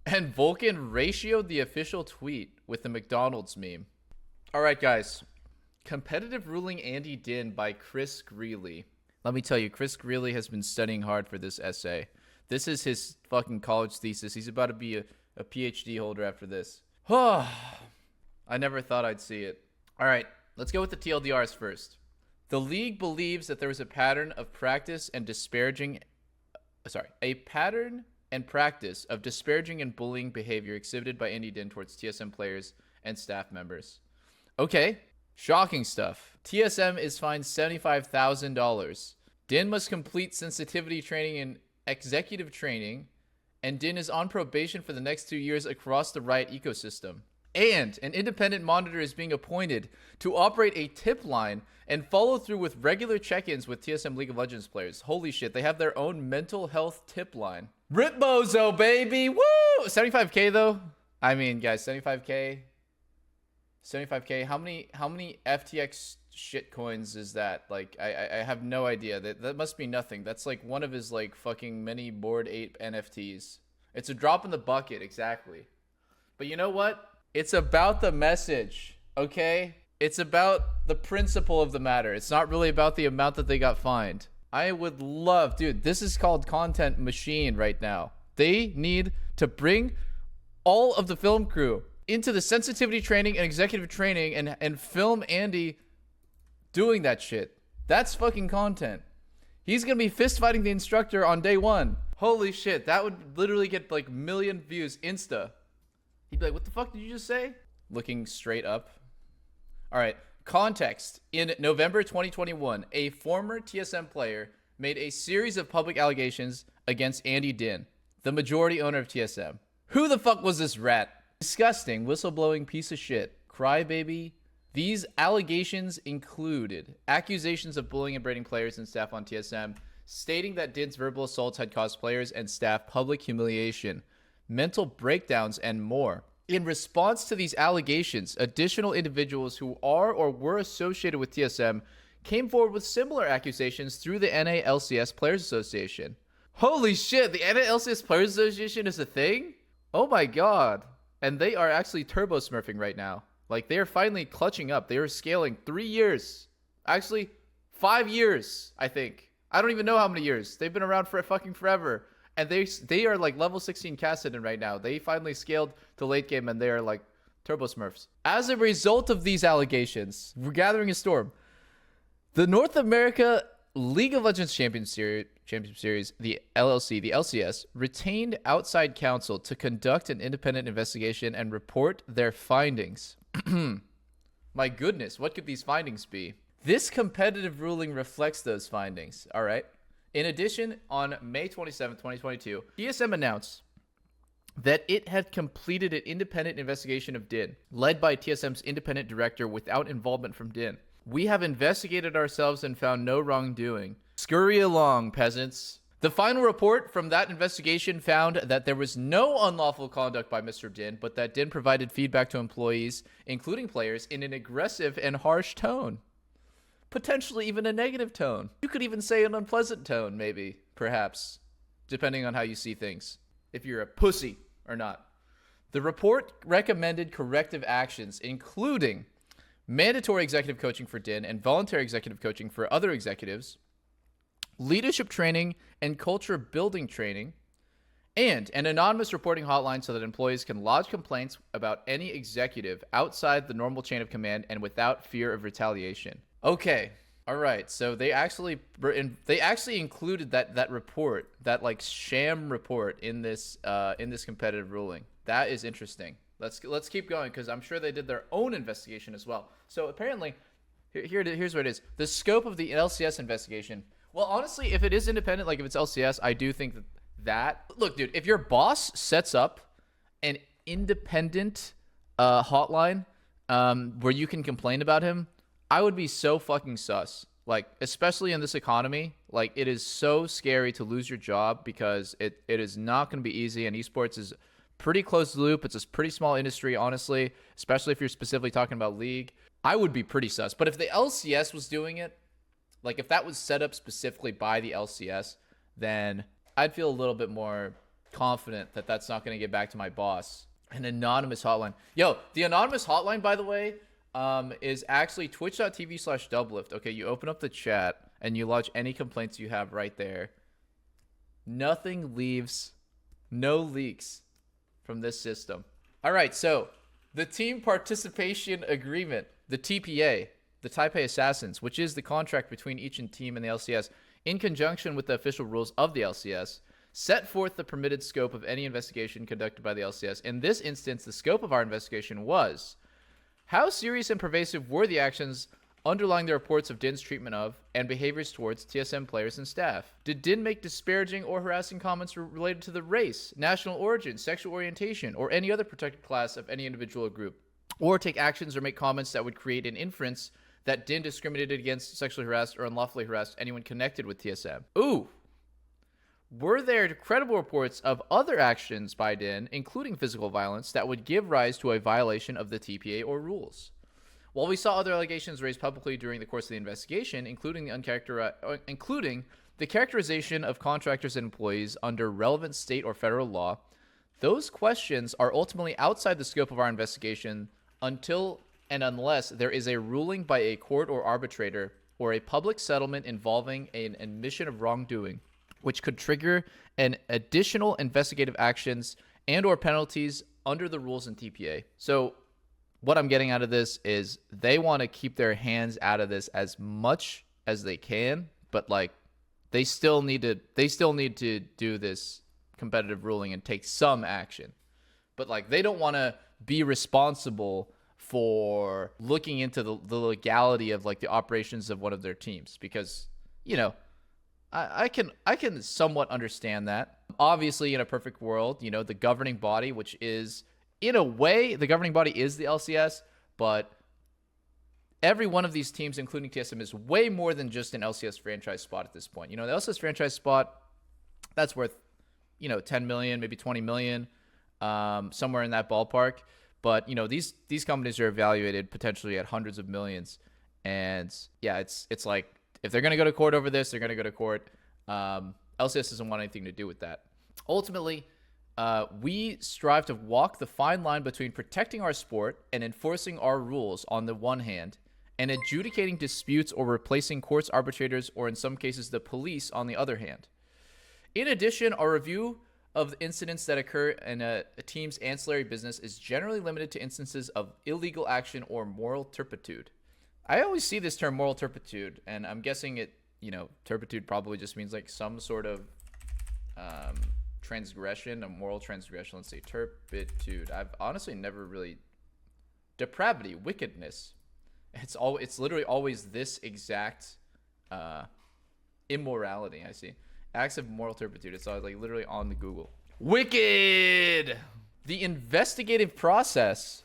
And Vulcan ratioed the official tweet with the McDonald's meme. All right, guys. Competitive Ruling Andy Din by Chris Greeley. Let me tell you, Chris Greeley has been studying hard for this essay. This is his fucking college thesis. He's about to be a PhD holder after this. I never thought I'd see it. All right, let's go with the TLDRs first. The league believes that there was a pattern and practice of disparaging and bullying behavior exhibited by Andy Din towards TSM players and staff members. Okay, shocking stuff. TSM is fined $75,000. Din must complete sensitivity training and executive training, and Din is on probation for the next 2 years across the Riot ecosystem. And an independent monitor is being appointed to operate a tip line and follow through with regular check-ins with TSM League of Legends players. Holy shit, they have their own mental health tip line. Rip Bozo, baby! Woo! 75K though? I mean, guys, 75K. How many FTX shit coins is that? Like, I have no idea. That must be nothing. That's like one of his like fucking many Bored Ape NFTs. It's a drop in the bucket, exactly. But you know what? It's about the message, okay? It's about the principle of the matter. It's not really about the amount that they got fined. I would love, dude, this is called Content Machine right now. They need to bring all of the film crew into the sensitivity training and executive training and film Andy doing that shit. That's fucking content. He's gonna be fist fighting the instructor on day one. Holy shit, that would literally get like million views insta. He'd be like, what the fuck did you just say? Looking straight up. All right, context. In November 2021, a former TSM player made a series of public allegations against Andy Din, the majority owner of TSM. Who the fuck was this rat? Disgusting, whistleblowing piece of shit. Crybaby. These allegations included accusations of bullying and berating players and staff on TSM, stating that Din's verbal assaults had caused players and staff public humiliation, mental breakdowns, and more. In response to these allegations, additional individuals who are or were associated with TSM came forward with similar accusations through the NA-LCS Players Association. Holy shit, the NA-LCS Players Association is a thing? Oh my god. And they are actually turbo smurfing right now. Like, they are finally clutching up. They are scaling 3 years. Actually, 5 years, I think. I don't even know how many years. They've been around for fucking forever. And they are like level 16 Kassadin right now. They finally scaled to late game and they are like turbo smurfs. As a result of these allegations, we're gathering a storm. The North America League of Legends Championship Series, the LLC, the LCS, retained outside counsel to conduct an independent investigation and report their findings. My goodness, what could these findings be? This competitive ruling reflects those findings, all right? In addition, on May 27, 2022, TSM announced that it had completed an independent investigation of Din, led by TSM's independent director without involvement from Din. We have investigated ourselves and found no wrongdoing. Scurry along, peasants. The final report from that investigation found that there was no unlawful conduct by Mr. Din, but that Din provided feedback to employees, including players, in an aggressive and harsh tone. Potentially even a negative tone. You could even say an unpleasant tone, maybe, perhaps, depending on how you see things. If you're a pussy or not. The report recommended corrective actions, including mandatory executive coaching for Din and voluntary executive coaching for other executives, leadership training and culture building training, and an anonymous reporting hotline so that employees can lodge complaints about any executive outside the normal chain of command and without fear of retaliation. Okay, all right. So they actually included that report, that like sham report in this competitive ruling. That is interesting. Let's keep going because I'm sure they did their own investigation as well. So apparently, here's what it is: the scope of the LCS investigation. Well, honestly, if it is independent, like if it's LCS, I do think that look, dude, if your boss sets up an independent hotline where you can complain about him, I would be so fucking sus. Like, especially in this economy, like, it is so scary to lose your job because it is not going to be easy. And esports is pretty closed loop. It's a pretty small industry, honestly, especially if you're specifically talking about league. I would be pretty sus. But if the LCS was doing it, like, if that was set up specifically by the LCS, then I'd feel a little bit more confident that that's not going to get back to my boss. An anonymous hotline. Yo, the anonymous hotline, by the way, is actually twitch.tv/doublelift. Okay, you open up the chat and you lodge any complaints you have right there. Nothing leaves, no leaks from this system. All right, so the Team Participation Agreement, the TPA, the Taipei Assassins, which is the contract between each team and the LCS, in conjunction with the official rules of the LCS, set forth the permitted scope of any investigation conducted by the LCS. In this instance, the scope of our investigation was: how serious and pervasive were the actions underlying the reports of Din's treatment of and behaviors towards TSM players and staff? Did Din make disparaging or harassing comments related to the race, national origin, sexual orientation, or any other protected class of any individual or group? Or take actions or make comments that would create an inference that Din discriminated against, sexually harassed, or unlawfully harassed anyone connected with TSM? Ooh. Were there credible reports of other actions by Din, including physical violence, that would give rise to a violation of the TPA or rules? While we saw other allegations raised publicly during the course of the investigation, including the characterization of contractors and employees under relevant state or federal law, those questions are ultimately outside the scope of our investigation until and unless there is a ruling by a court or arbitrator or a public settlement involving an admission of wrongdoing, which could trigger an additional investigative actions and or penalties under the rules in TPA. So what I'm getting out of this is they want to keep their hands out of this as much as they can, but like they still need to do this competitive ruling and take some action. But like they don't want to be responsible for looking into the legality of like the operations of one of their teams, because, you know, I can somewhat understand that. Obviously, in a perfect world, you know, the governing body, which is, in a way, the governing body is the LCS, but every one of these teams, including TSM, is way more than just an LCS franchise spot at this point. You know, the LCS franchise spot, that's worth, you know, 10 million, maybe 20 million, somewhere in that ballpark. But, you know, these companies are evaluated potentially at hundreds of millions. And yeah, it's like, if they're going to go to court over this, they're going to go to court. LCS doesn't want anything to do with that. Ultimately, we strive to walk the fine line between protecting our sport and enforcing our rules on the one hand, and adjudicating disputes or replacing courts, arbitrators, or in some cases the police on the other hand. In addition, our review of incidents that occur in a team's ancillary business is generally limited to instances of illegal action or moral turpitude. I always see this term moral turpitude, and I'm guessing it, you know, turpitude probably just means like some sort of transgression, a moral transgression. Let's say turpitude. I've honestly never really... Depravity, wickedness. It's literally always this exact immorality. I see. Acts of moral turpitude. It's always like literally on the Google. Wicked! The investigative process.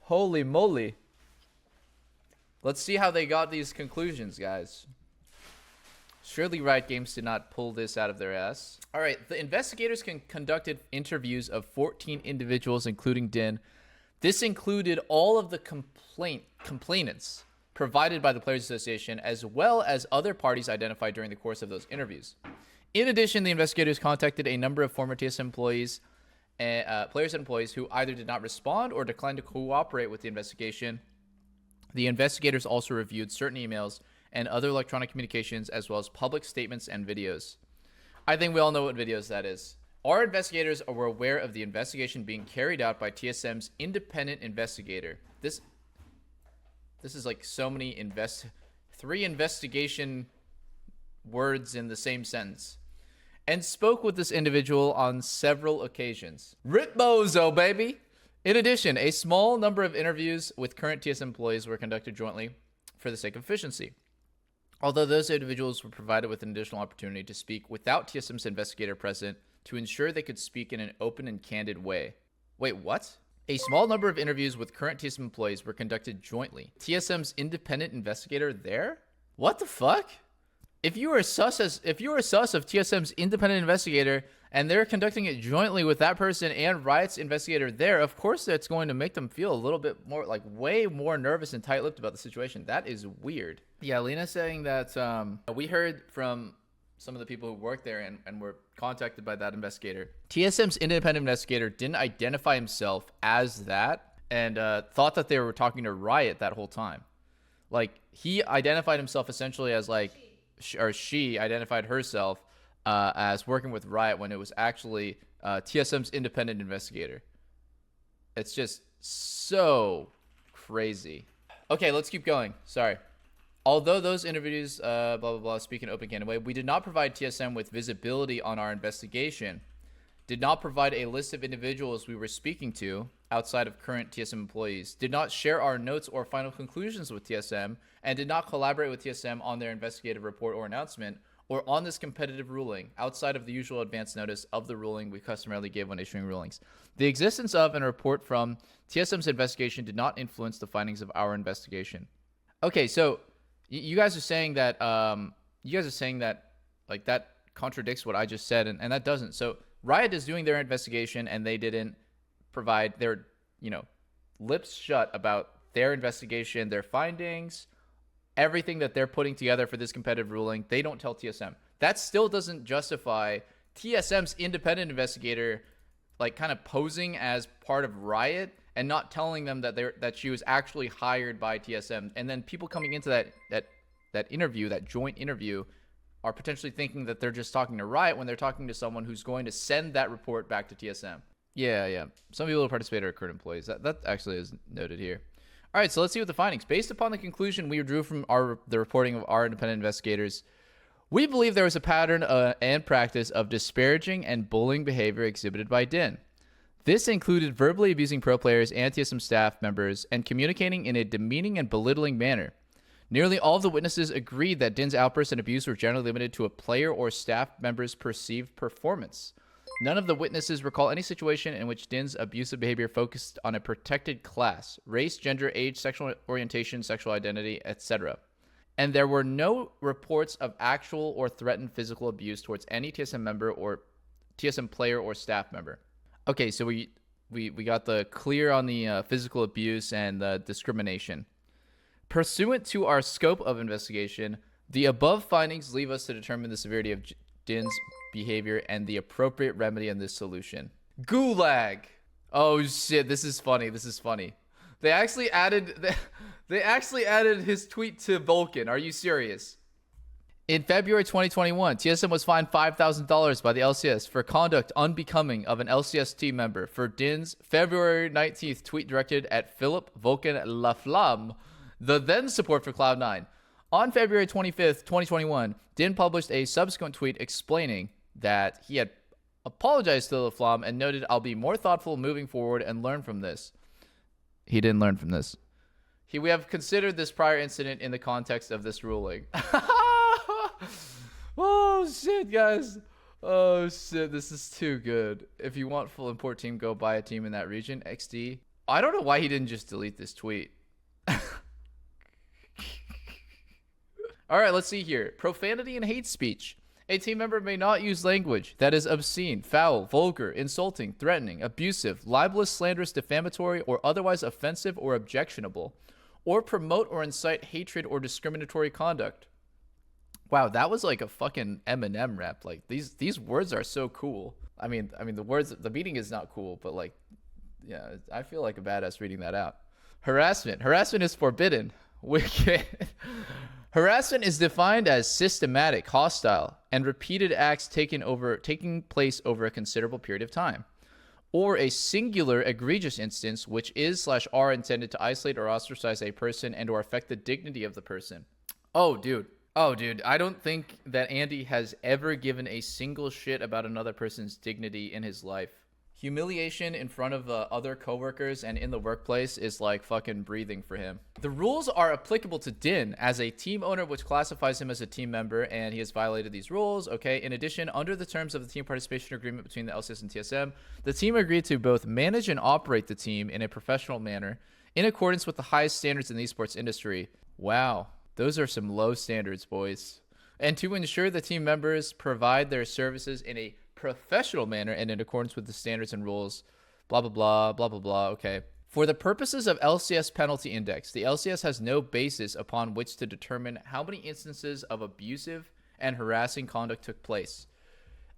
Holy moly. Let's see how they got these conclusions, guys. Surely Riot Games did not pull this out of their ass. All right, the investigators conducted interviews of 14 individuals, including Din. This included all of the complainants provided by the Players Association, as well as other parties identified during the course of those interviews. In addition, the investigators contacted a number of former TSM employees, players and employees who either did not respond or declined to cooperate with the investigation. The investigators also reviewed certain emails and other electronic communications, as well as public statements and videos. I think we all know what videos that is. Our investigators were aware of the investigation being carried out by TSM's independent investigator. This is like so many three investigation words in the same sentence. And spoke with this individual on several occasions. Rip Bozo, baby! In addition, a small number of interviews with current TSM employees were conducted jointly for the sake of efficiency. Although those individuals were provided with an additional opportunity to speak without TSM's investigator present to ensure they could speak in an open and candid way. Wait, what? A small number of interviews with current TSM employees were conducted jointly. TSM's independent investigator there? What the fuck? If you are sus of TSM's independent investigator and they're conducting it jointly with that person and Riot's investigator there, of course that's going to make them feel a little bit more, like way more nervous and tight-lipped about the situation. That is weird. Yeah, Lena's saying that we heard from some of the people who worked there and were contacted by that investigator. TSM's independent investigator didn't identify himself as that and thought that they were talking to Riot that whole time. Like, he identified himself essentially as like, she identified herself as working with Riot when it was actually TSM's independent investigator. It's just so crazy. Okay, let's keep going. Sorry. Although those interviews, blah, blah, blah, speak in open canon way, we did not provide TSM with visibility on our investigation, did not provide a list of individuals we were speaking to outside of current TSM employees, did not share our notes or final conclusions with TSM, and did not collaborate with TSM on their investigative report or announcement, or on this competitive ruling, outside of the usual advance notice of the ruling we customarily give when issuing rulings. The existence of and a report from TSM's investigation did not influence the findings of our investigation. Okay, so you guys are saying that like that contradicts what I just said, and that doesn't. So Riot is doing their investigation, and they didn't provide their, lips shut about their investigation, their findings, everything that they're putting together for this competitive ruling. They don't tell TSM. That still doesn't justify TSM's independent investigator, like, kind of posing as part of Riot and not telling them that she was actually hired by TSM. And then people coming into that interview, that joint interview, are potentially thinking that they're just talking to Riot when they're talking to someone who's going to send that report back to TSM. Yeah. Some people who participate are current employees. That actually is noted here. All right, so let's see what the findings. Based upon the conclusion we drew from the reporting of our independent investigators, we believe there was a pattern and practice of disparaging and bullying behavior exhibited by Din. This included verbally abusing pro players and TSM staff members and communicating in a demeaning and belittling manner. Nearly all of the witnesses agreed that Din's outbursts and abuse were generally limited to a player or staff member's perceived performance. None of the witnesses recall any situation in which Din's abusive behavior focused on a protected class, race, gender, age, sexual orientation, sexual identity, etc. And there were no reports of actual or threatened physical abuse towards any TSM member or TSM player or staff member. Okay, so we got the clear on the physical abuse and the discrimination. Pursuant to our scope of investigation, the above findings leave us to determine the severity of Din's behavior and the appropriate remedy in this solution. Gulag. Oh shit, this is funny. They actually added his tweet to Vulcan. Are you serious? In February 2021, TSM was fined $5,000 by the LCS for conduct unbecoming of an LCS team member for Din's February 19th tweet directed at Philip Vulcan Laflamme, the then support for Cloud9. On February 25th, 2021, Din published a subsequent tweet explaining that he had apologized to Laflamme and noted, "I'll be more thoughtful moving forward and learn from this." He didn't learn from this. We have considered this prior incident in the context of this ruling. Oh shit, guys. Oh shit, this is too good. If you want full import team, go buy a team in that region. XD. I don't know why he didn't just delete this tweet. All right, let's see here. Profanity and hate speech. A team member may not use language that is obscene, foul, vulgar, insulting, threatening, abusive, libelous, slanderous, defamatory, or otherwise offensive or objectionable, or promote or incite hatred or discriminatory conduct. Wow, that was like a fucking Eminem rap. Like, these words are so cool. I mean the meaning is not cool, but like, yeah, I feel like a badass reading that out. Harassment is forbidden. Wicked. Harassment is defined as systematic, hostile, and repeated acts taking place over a considerable period of time, or a singular egregious instance which is/are intended to isolate or ostracize a person and or affect the dignity of the person. Oh, dude, I don't think that Andy has ever given a single shit about another person's dignity in his life. Humiliation in front of other coworkers and in the workplace is like fucking breathing for him. The rules are applicable to Din as a team owner, which classifies him as a team member, and he has violated these rules. Okay. In addition, under the terms of the team participation agreement between the LCS and TSM, the team agreed to both manage and operate the team in a professional manner in accordance with the highest standards in the esports industry. Wow. Those are some low standards, boys. And to ensure the team members provide their services in a professional manner and in accordance with the standards and rules, blah, blah, blah, blah, blah, blah. Okay. For the purposes of LCS penalty index, the LCS has no basis upon which to determine how many instances of abusive and harassing conduct took place.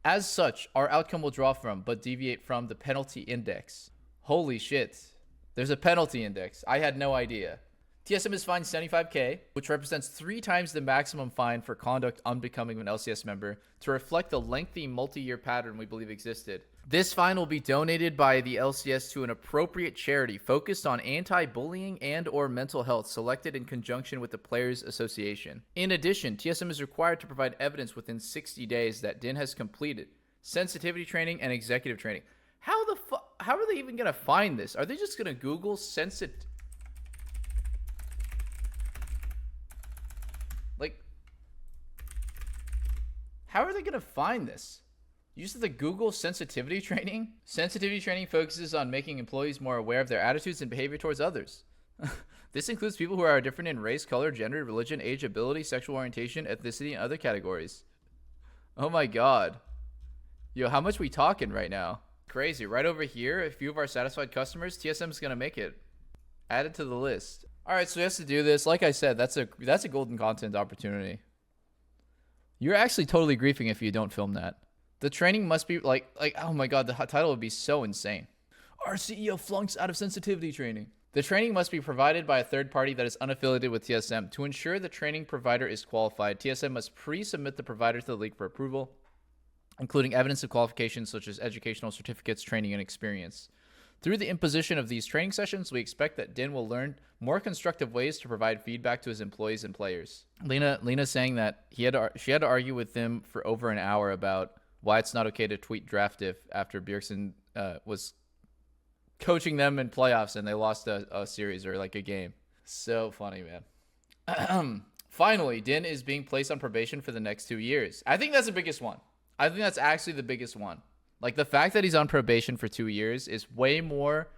As such, our outcome will draw from, but deviate from, the penalty index. Holy shit. There's a penalty index. I had no idea. TSM is fined $75K, which represents 3 times the maximum fine for conduct unbecoming of an LCS member, to reflect the lengthy multi-year pattern we believe existed. This fine will be donated by the LCS to an appropriate charity focused on anti-bullying and or mental health, selected in conjunction with the Players Association. In addition, TSM is required to provide evidence within 60 days that Din has completed sensitivity training and executive training. How are they even going to find this? Are they just going to Google how are they going to find this? Use the Google sensitivity training? Sensitivity training focuses on making employees more aware of their attitudes and behavior towards others. This includes people who are different in race, color, gender, religion, age, ability, sexual orientation, ethnicity, and other categories. Oh my god. Yo, how much we talking right now? Crazy. Right over here, a few of our satisfied customers, TSM is going to make it. Add it to the list. All right, so he has to do this. Like I said, that's a golden content opportunity. You're actually totally griefing if you don't film that. The training must be like oh my god, the title would be so insane. Our CEO flunks out of sensitivity training. The training must be provided by a third party that is unaffiliated with TSM. To ensure the training provider is qualified, TSM must pre-submit the provider to the league for approval, including evidence of qualifications such as educational certificates, training, and experience. Through the imposition of these training sessions, we expect that Din will learn more constructive ways to provide feedback to his employees and players. Lena's saying that she had to argue with him for over an hour about why it's not okay to tweet draft diff after Bjergsen was coaching them in playoffs and they lost a series or like a game. So funny, man. Finally, Din is being placed on probation for the next 2 years. I think that's the biggest one. I think that's actually the biggest one. Like, the fact that he's on probation for 2 years is way more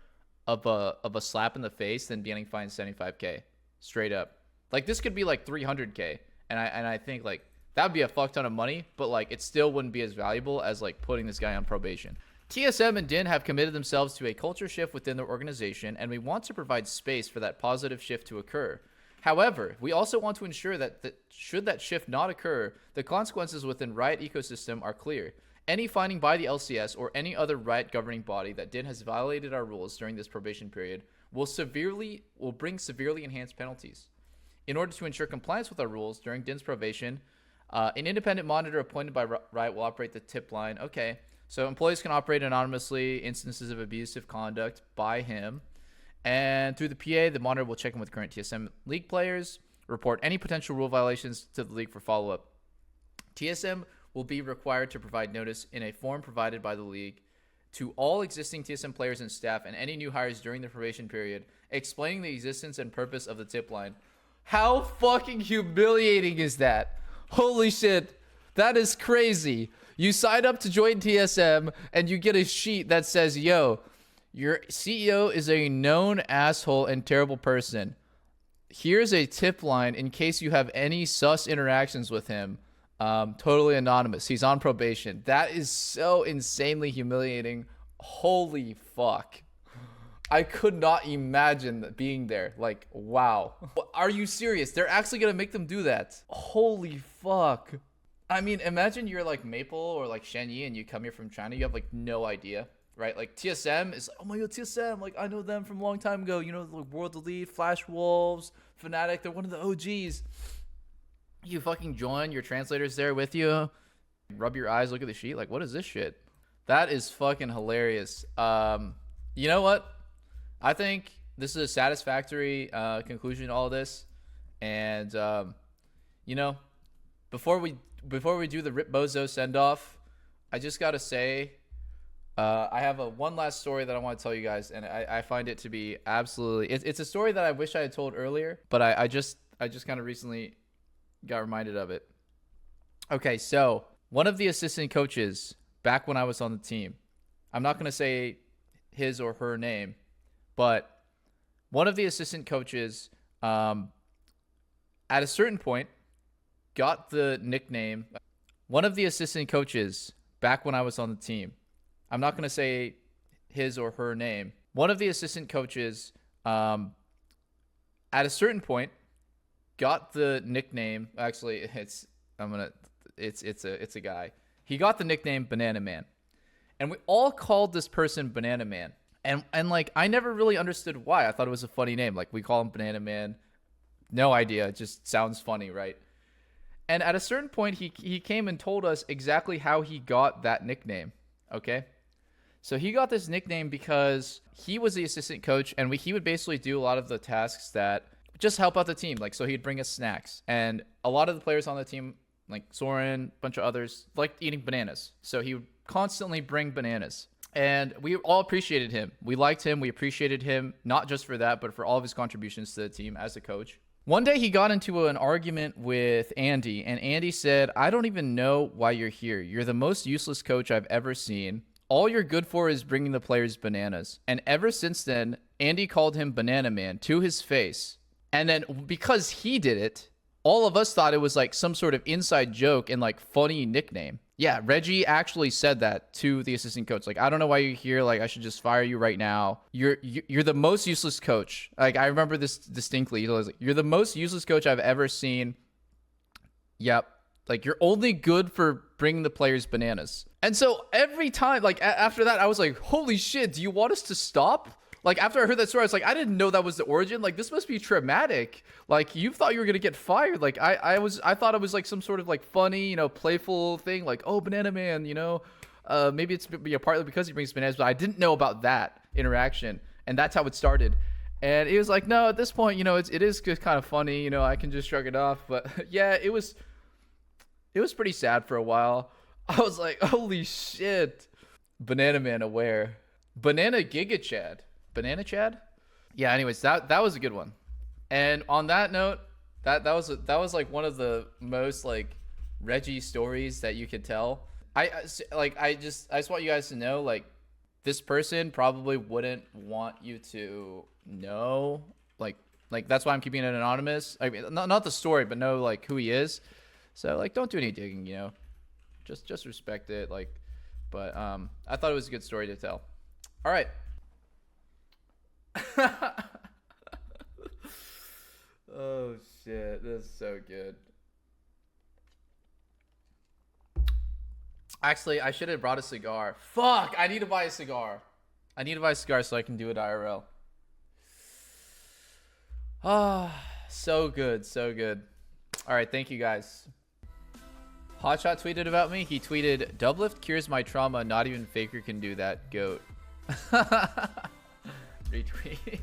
of a slap in the face than getting fined $75K. Straight up. Like, this could be like $300K. And I think, like, that would be a fuck ton of money, but, like, it still wouldn't be as valuable as, like, putting this guy on probation. TSM and Din have committed themselves to a culture shift within their organization, and we want to provide space for that positive shift to occur. However, we also want to ensure that should that shift not occur, the consequences within Riot ecosystem are clear. Any finding by the LCS or any other Riot governing body that Din has violated our rules during this probation period will bring severely enhanced penalties. In order to ensure compliance with our rules during Din's probation, an independent monitor appointed by Riot will operate the tip line. Okay, so employees can operate anonymously instances of abusive conduct by him. And through the PA, the monitor will check in with current TSM league players, report any potential rule violations to the league for follow-up. TSM will be required to provide notice in a form provided by the league to all existing TSM players and staff and any new hires during the probation period, explaining the existence and purpose of the tip line. How fucking humiliating is that? Holy shit. That is crazy. You sign up to join TSM and you get a sheet that says, yo, your CEO is a known asshole and terrible person. Here's a tip line in case you have any sus interactions with him. Totally anonymous. He's on probation. That is so insanely humiliating. Holy fuck. I could not imagine being there. Like, wow. Are you serious? They're actually going to make them do that. Holy fuck. I mean, imagine you're like Maple or like Shenyi and you come here from China. You have like no idea, right? Like TSM is like, oh my god, TSM. Like, I know them from a long time ago. You know, like World Elite, Flash Wolves, Fnatic. They're one of the OGs. You fucking join, your translator's there with you, rub your eyes, look at the sheet, like, what is this shit? That is fucking hilarious. You know what? I think this is a satisfactory conclusion to all this. And, you know, before we do the Rip Bozo send-off, I just got to say, I have one last story that I want to tell you guys, and I find it to be absolutely... It's a story that I wish I had told earlier, but I just kind of recently got reminded of it. Okay, so one of the assistant coaches back when I was on the team, I'm not going to say his or her name, but one of the assistant coaches at a certain point got the nickname. One of the assistant coaches back when I was on the team, I'm not going to say his or her name. One of the assistant coaches at a certain point got the nickname. Actually, It's a guy. He got the nickname Banana Man, and we all called this person Banana Man. And like, I never really understood why. I thought it was a funny name. Like, we call him Banana Man. No idea. It just sounds funny, right? And at a certain point, he came and told us exactly how he got that nickname. Okay? So he got this nickname because he was the assistant coach, and he would basically do a lot of the tasks that just help out the team. Like, so he'd bring us snacks. And a lot of the players on the team, like Soren, a bunch of others, liked eating bananas. So he would constantly bring bananas. And we all appreciated him. We liked him. We appreciated him, not just for that, but for all of his contributions to the team as a coach. One day he got into an argument with Andy, and Andy said, "I don't even know why you're here. You're the most useless coach I've ever seen. All you're good for is bringing the players bananas." And ever since then, Andy called him Banana Man to his face. And then because he did it, all of us thought it was like some sort of inside joke and like funny nickname. Yeah, Reggie actually said that to the assistant coach. Like, "I don't know why you're here. Like, I should just fire you right now. You're the most useless coach." Like, I remember this distinctly. He was like, "You're the most useless coach I've ever seen. Yep. Like, you're only good for bringing the players bananas." And so every time, like, after that, I was like, holy shit, do you want us to stop? Like, after I heard that story, I was like, I didn't know that was the origin. Like, this must be traumatic. Like, you thought you were gonna get fired. Like, I thought it was like some sort of like funny, you know, playful thing. Like, oh, Banana Man, you know, maybe it's partly because he brings bananas, but I didn't know about that interaction, and that's how it started. And he was like, "No, at this point, you know, it is just kind of funny. You know, I can just shrug it off." But yeah, it was pretty sad for a while. I was like, holy shit, Banana Man aware, Banana Giga Chad. Banana Chad? Yeah, anyways, that was a good one. And on that note, that was like one of the most like Reggie stories that you could tell. I just want you guys to know, like, this person probably wouldn't want you to know, like that's why I'm keeping it anonymous. I mean, not the story, but know like who he is. So like, don't do any digging, you know. Just respect it, like. But I thought it was a good story to tell. All right. Oh shit, this is so good. Actually, I should have brought a cigar. Fuck, I need to buy a cigar. I need to buy a cigar so I can do it IRL. Ah, so good, so good. All right, thank you guys. Hotshot tweeted about me. He tweeted, "Doublelift cures my trauma. Not even Faker can do that. Goat." Retweet.